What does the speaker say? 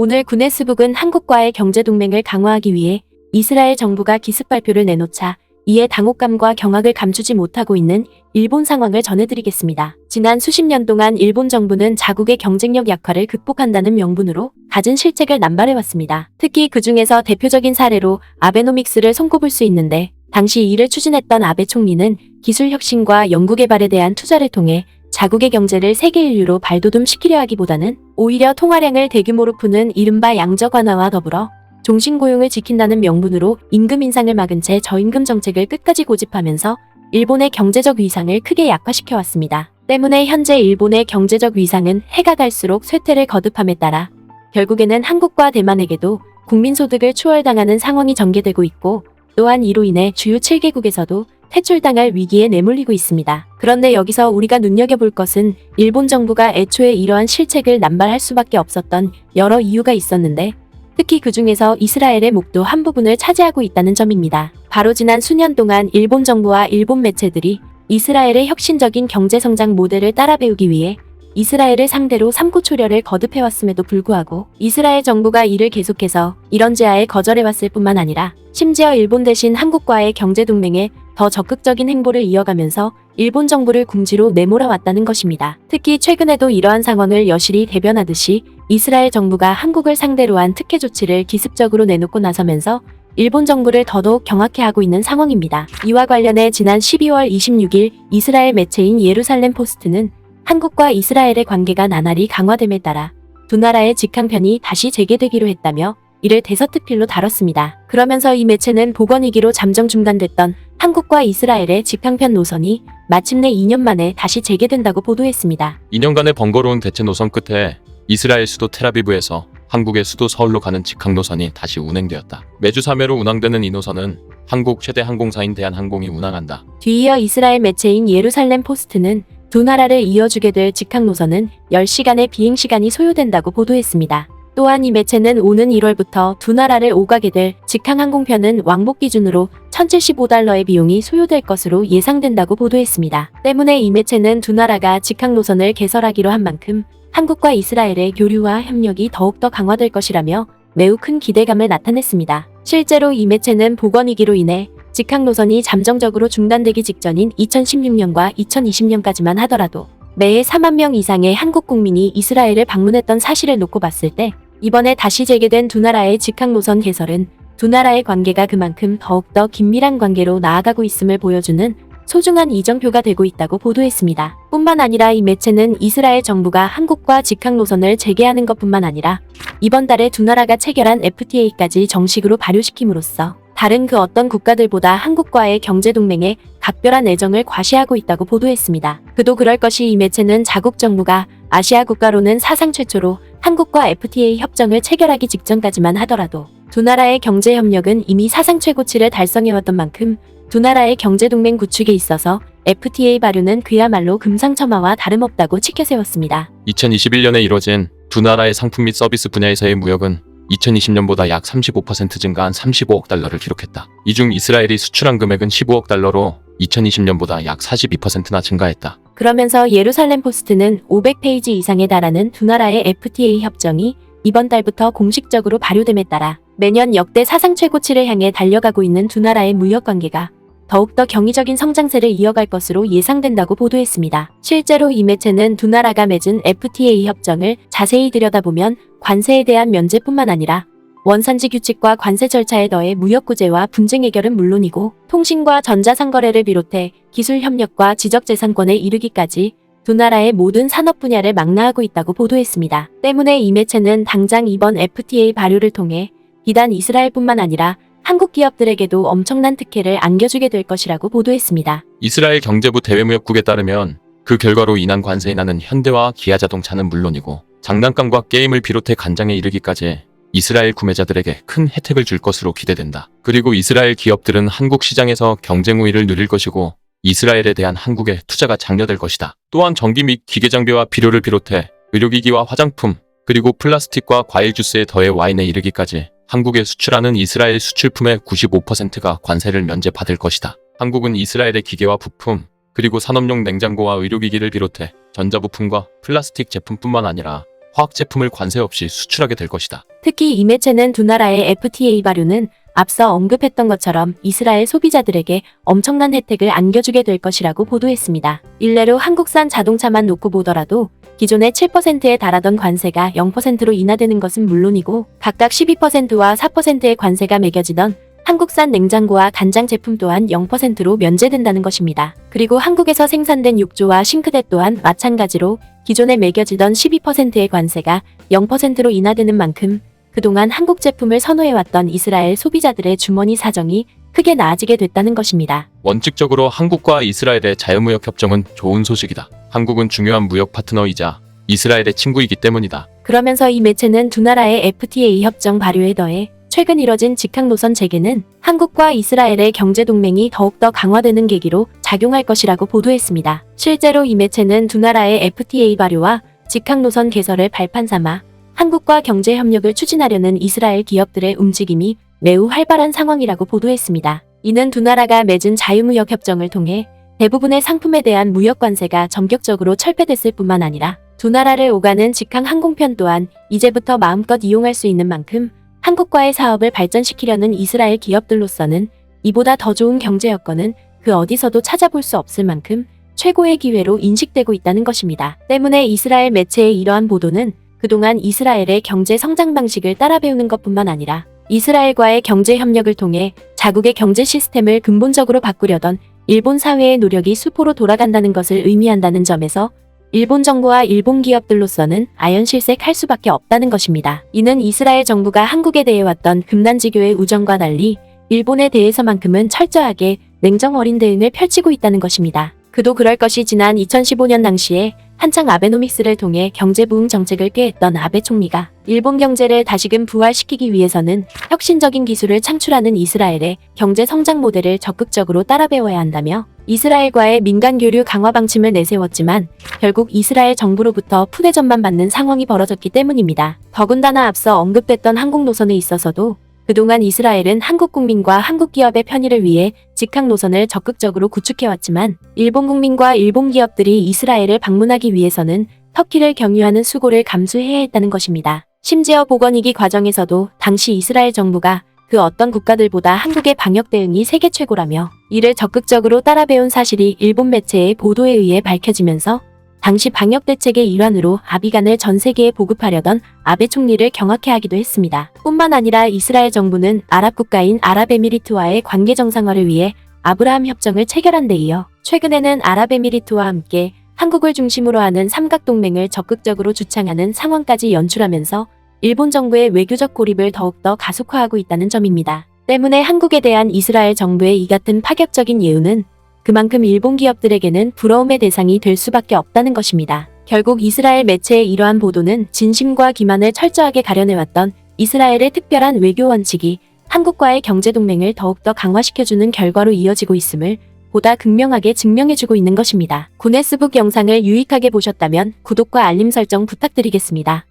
오늘 구네스북은 한국과의 경제동맹을 강화하기 위해 이스라엘 정부가 기습 발표를 내놓자 이에 당혹감과 경악을 감추지 못하고 있는 일본 상황을 전해드리겠습니다. 지난 수십 년 동안 일본 정부는 자국의 경쟁력 약화를 극복한다는 명분으로 갖은 실책을 남발해왔습니다. 특히 그 중에서 대표적인 사례로 아베노믹스를 손꼽을 수 있는데 당시 이를 추진했던 아베 총리는 기술 혁신과 연구개발에 대한 투자를 통해 자국의 경제를 세계 인류로 발돋움시키려 하기보다는 오히려 통화량을 대규모로 푸는 이른바 양적 완화와 더불어 종신고용을 지킨다는 명분으로 임금 인상을 막은 채 저임금 정책을 끝까지 고집하면서 일본의 경제적 위상을 크게 약화시켜왔습니다. 때문에 현재 일본의 경제적 위상은 해가 갈수록 쇠퇴를 거듭함에 따라 결국에는 한국과 대만에게도 국민소득을 추월당하는 상황이 전개되고 있고 또한 이로 인해 주요 7개국에서도 퇴출당할 위기에 내몰리고 있습니다. 그런데 여기서 우리가 눈여겨볼 것은 일본 정부가 애초에 이러한 실책을 남발할 수밖에 없었던 여러 이유가 있었는데 특히 그 중에서 이스라엘의 목도 한 부분을 차지하고 있다는 점입니다. 바로 지난 수년 동안 일본 정부와 일본 매체들이 이스라엘의 혁신적인 경제성장 모델을 따라 배우기 위해 이스라엘을 상대로 삼고초려를 거듭해왔음에도 불구하고 이스라엘 정부가 이를 계속해서 이런 제안에 거절해왔을 뿐만 아니라 심지어 일본 대신 한국과의 경제동맹에 더 적극적인 행보를 이어가면서 일본 정부를 궁지로 내몰아왔다는 것입니다. 특히 최근에도 이러한 상황을 여실히 대변하듯이 이스라엘 정부가 한국을 상대로 한 특혜 조치를 기습적으로 내놓고 나서면서 일본 정부를 더더욱 경악해 하고 있는 상황입니다. 이와 관련해 지난 12월 26일 이스라엘 매체인 예루살렘 포스트는 한국과 이스라엘의 관계가 나날이 강화됨에 따라 두 나라의 직항편이 다시 재개되기로 했다며 이를 대서특필로 다뤘습니다. 그러면서 이 매체는 보건위기로 잠정 중단됐던 한국과 이스라엘의 직항편 노선이 마침내 2년 만에 다시 재개된다고 보도했습니다. 2년간의 번거로운 대체 노선 끝에 이스라엘 수도 텔아비브에서 한국의 수도 서울로 가는 직항 노선이 다시 운행되었다. 매주 3회로 운항되는 이 노선은 한국 최대 항공사인 대한항공이 운항한다. 뒤이어 이스라엘 매체인 예루살렘 포스트는 두 나라를 이어주게 될 직항 노선은 10시간의 비행시간이 소요된다고 보도했습니다. 또한 이 매체는 오는 1월부터 두 나라를 오가게 될 직항 항공편은 왕복 기준으로 $1,075의 비용이 소요될 것으로 예상된다고 보도했습니다. 때문에 이 매체는 두 나라가 직항 노선을 개설하기로 한 만큼 한국과 이스라엘의 교류와 협력이 더욱더 강화될 것이라며 매우 큰 기대감을 나타냈습니다. 실제로 이 매체는 보건위기로 인해 직항 노선이 잠정적으로 중단되기 직전인 2016년과 2020년까지만 하더라도 매해 4만 명 이상의 한국 국민이 이스라엘을 방문했던 사실을 놓고 봤을 때 이번에 다시 재개된 두 나라의 직항 노선 개설은 두 나라의 관계가 그만큼 더욱더 긴밀한 관계로 나아가고 있음을 보여주는 소중한 이정표가 되고 있다고 보도했습니다. 뿐만 아니라 이 매체는 이스라엘 정부가 한국과 직항 노선을 재개하는 것뿐만 아니라 이번 달에 두 나라가 체결한 FTA까지 정식으로 발효시킴으로써 다른 그 어떤 국가들보다 한국과의 경제동맹에 각별한 애정을 과시하고 있다고 보도했습니다. 그도 그럴 것이 이 매체는 자국 정부가 아시아 국가로는 사상 최초로 한국과 FTA 협정을 체결하기 직전까지만 하더라도 두 나라의 경제협력은 이미 사상 최고치를 달성해왔던 만큼 두 나라의 경제동맹 구축에 있어서 FTA 발효는 그야말로 금상첨화와 다름없다고 치켜세웠습니다. 2021년에 이뤄진 두 나라의 상품 및 서비스 분야에서의 무역은 2020년보다 약 35% 증가한 35억 달러를 기록했다. 이 중 이스라엘이 수출한 금액은 15억 달러로 2020년보다 약 42%나 증가했다. 그러면서 예루살렘 포스트는 500페이지 이상에 달하는 두 나라의 FTA 협정이 이번 달부터 공식적으로 발효됨에 따라 매년 역대 사상 최고치를 향해 달려가고 있는 두 나라의 무역 관계가 더욱더 경이적인 성장세를 이어갈 것으로 예상된다고 보도했습니다. 실제로 이 매체는 두 나라가 맺은 FTA 협정을 자세히 들여다보면 관세에 대한 면제뿐만 아니라 원산지 규칙과 관세 절차에 더해 무역 구제와 분쟁 해결은 물론이고 통신과 전자상거래를 비롯해 기술 협력과 지적재산권에 이르기까지 두 나라의 모든 산업 분야를 망라하고 있다고 보도했습니다. 때문에 이 매체는 당장 이번 FTA 발효를 통해 비단 이스라엘뿐만 아니라 한국 기업들에게도 엄청난 특혜를 안겨주게 될 것이라고 보도했습니다. 이스라엘 경제부 대외무역국에 따르면 그 결과로 인한 관세에 나는 현대와 기아자동차는 물론이고 장난감과 게임을 비롯해 간장에 이르기까지 이스라엘 구매자들에게 큰 혜택을 줄 것으로 기대된다. 그리고 이스라엘 기업들은 한국 시장에서 경쟁 우위를 누릴 것이고 이스라엘에 대한 한국의 투자가 장려될 것이다. 또한 전기 및 기계장비와 비료를 비롯해 의료기기와 화장품, 그리고 플라스틱과 과일 주스에 더해 와인에 이르기까지 한국에 수출하는 이스라엘 수출품의 95%가 관세를 면제받을 것이다. 한국은 이스라엘의 기계와 부품, 그리고 산업용 냉장고와 의료기기를 비롯해 전자부품과 플라스틱 제품뿐만 아니라 화학 제품을 관세 없이 수출하게 될 것이다. 특히 이 매체는 두 나라의 FTA 발효는 앞서 언급했던 것처럼 이스라엘 소비자들에게 엄청난 혜택을 안겨주게 될 것이라고 보도했습니다. 일례로 한국산 자동차만 놓고 보더라도 기존의 7%에 달하던 관세가 0%로 인하되는 것은 물론이고 각각 12%와 4%의 관세가 매겨지던 한국산 냉장고와 간장 제품 또한 0%로 면제된다는 것입니다. 그리고 한국에서 생산된 욕조와 싱크대 또한 마찬가지로 기존에 매겨지던 12%의 관세가 0%로 인하되는 만큼 그동안 한국 제품을 선호해왔던 이스라엘 소비자들의 주머니 사정이 크게 나아지게 됐다는 것입니다. 원칙적으로 한국과 이스라엘의 자유무역 협정은 좋은 소식이다. 한국은 중요한 무역 파트너이자 이스라엘의 친구이기 때문이다. 그러면서 이 매체는 두 나라의 FTA 협정 발효에 더해 최근 이뤄진 직항노선 재개는 한국과 이스라엘의 경제동맹이 더욱더 강화되는 계기로 작용할 것이라고 보도했습니다. 실제로 이 매체는 두 나라의 FTA 발효와 직항노선 개설을 발판 삼아 한국과 경제협력을 추진하려는 이스라엘 기업들의 움직임이 매우 활발한 상황이라고 보도했습니다. 이는 두 나라가 맺은 자유무역 협정을 통해 대부분의 상품에 대한 무역 관세가 전격적으로 철폐됐을 뿐만 아니라 두 나라를 오가는 직항 항공편 또한 이제부터 마음껏 이용할 수 있는 만큼 한국과의 사업을 발전시키려는 이스라엘 기업들로서는 이보다 더 좋은 경제 여건은 그 어디서도 찾아볼 수 없을 만큼 최고의 기회로 인식되고 있다는 것입니다. 때문에 이스라엘 매체의 이러한 보도는 그동안 이스라엘의 경제 성장 방식을 따라 배우는 것뿐만 아니라 이스라엘과의 경제 협력을 통해 자국의 경제 시스템을 근본적으로 바꾸려던 일본 사회의 노력이 수포로 돌아간다는 것을 의미한다는 점에서 일본 정부와 일본 기업들로서는 아연실색할 수밖에 없다는 것입니다. 이는 이스라엘 정부가 한국에 대해 왔던 금단지교의 우정과 달리 일본에 대해서만큼은 철저하게 냉정 어린 대응을 펼치고 있다는 것입니다. 그도 그럴 것이 지난 2015년 당시에 한창 아베노믹스를 통해 경제 부흥 정책을 꾀했던 아베 총리가 일본 경제를 다시금 부활시키기 위해서는 혁신적인 기술을 창출하는 이스라엘의 경제 성장 모델을 적극적으로 따라 배워야 한다며 이스라엘과의 민간 교류 강화 방침을 내세웠지만 결국 이스라엘 정부로부터 푸대접만 받는 상황이 벌어졌기 때문입니다. 더군다나 앞서 언급됐던 항공 노선에 있어서도 그동안 이스라엘은 한국 국민과 한국 기업의 편의를 위해 직항 노선을 적극적으로 구축해왔지만 일본 국민과 일본 기업들이 이스라엘을 방문하기 위해서는 터키를 경유하는 수고를 감수해야 했다는 것입니다. 심지어 보건위기 과정에서도 당시 이스라엘 정부가 그 어떤 국가들보다 한국의 방역 대응이 세계 최고라며 이를 적극적으로 따라 배운 사실이 일본 매체의 보도에 의해 밝혀지면서 당시 방역 대책의 일환으로 아비간을 전 세계에 보급하려던 아베 총리를 경악해 하기도 했습니다. 뿐만 아니라 이스라엘 정부는 아랍 국가인 아랍에미리트와의 관계 정상화를 위해 아브라함 협정을 체결한 데 이어 최근에는 아랍에미리트와 함께 한국을 중심으로 하는 삼각동맹을 적극적으로 주창하는 상황까지 연출하면서 일본 정부의 외교적 고립을 더욱더 가속화하고 있다는 점입니다. 때문에 한국에 대한 이스라엘 정부의 이 같은 파격적인 예우는 그만큼 일본 기업들에게는 부러움의 대상이 될 수밖에 없다는 것입니다. 결국 이스라엘 매체의 이러한 보도는 진심과 기만을 철저하게 가려내왔던 이스라엘의 특별한 외교 원칙이 한국과의 경제동맹을 더욱더 강화시켜주는 결과로 이어지고 있음을 보다 극명하게 증명해주고 있는 것입니다. 구네스북 영상을 유익하게 보셨다면 구독과 알림 설정 부탁드리겠습니다.